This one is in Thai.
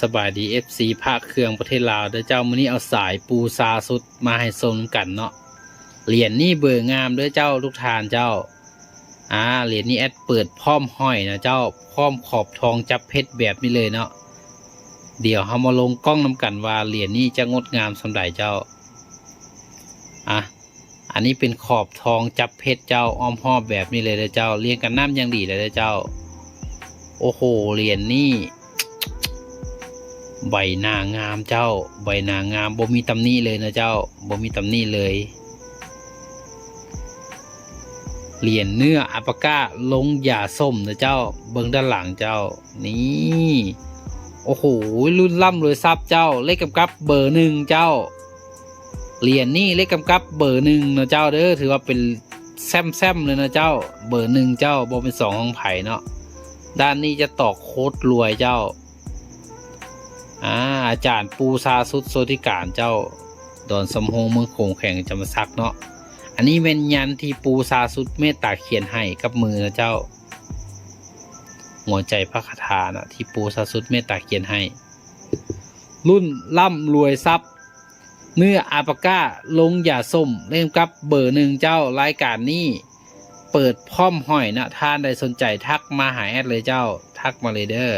สบายดี FC ภาคเครื่องประเทศลาวเด้อเจ้ามื้อนี้เอาสายปูซาสุดมาให้ชมกันเนาะเหรียญนี่เบอร์งามเด้อเจ้าทุกทานเจ้าเหรียญนี้แอดเปิดพร้อมห้อยนะเจ้าพร้อมขอบทองจับเพชรแบบนี้เลยเนาะเดี๋ยวเรามาลงกล้องนำกันว่าเหรียญนี้จะงดงามสำใดเจ้าอันนี้เป็นขอบทองจับเพชรเจ้าอ้อมหอบแบบนี้เลยเด้อเจ้าเรียงกันน้ำยังดีเลยเด้อเจ้าโอ้โหเหรียญนี่ใบหน้างามเจ้าใบหน้างามบ่มีตำหนิเลยนะเจ้าบ่มีตำหนิเลยเหรียญเนื้ออัปากาลงหย่าส้มนะเจ้าเบิ่งด้านหลังเจ้านี่โอ้โหรุ่นล่ำรวยทรัพย์เจ้าเลขกำกับเบอร์หนึ่งเจ้าเหรียญนี่เลขกำกับเบอร์หนึ่งนะเจ้าเด้อถือว่าเป็นแซมเลยนะเจ้าเบอร์หนึ่งเจ้าบ่เป็นสองของไผ่เนาะด้านนี้จะตอกโคตรรวยเจ้าอาจารย์ปูซาสุดโซธิการเจ้าดอนสำโฮงเมืองโขงแข่งจำซักเนาะอันนี้เป็นยันที่ปูซาสุดเมตตาเขียนให้กับมือนะเจ้าหัวใจพระคาถานะที่ปูซาสุดเมตตาเขียนให้รุ่นล่ำรวยทรัพย์เนื้ออาปาก้าลงอย่าส้มเล่มกับเบอร์หนึ่งเจ้ารายการนี้เปิดพร้อมห้อยนะท่านใดสนใจทักมาหาแอดเลยเจ้าทักมาเลยเด้อ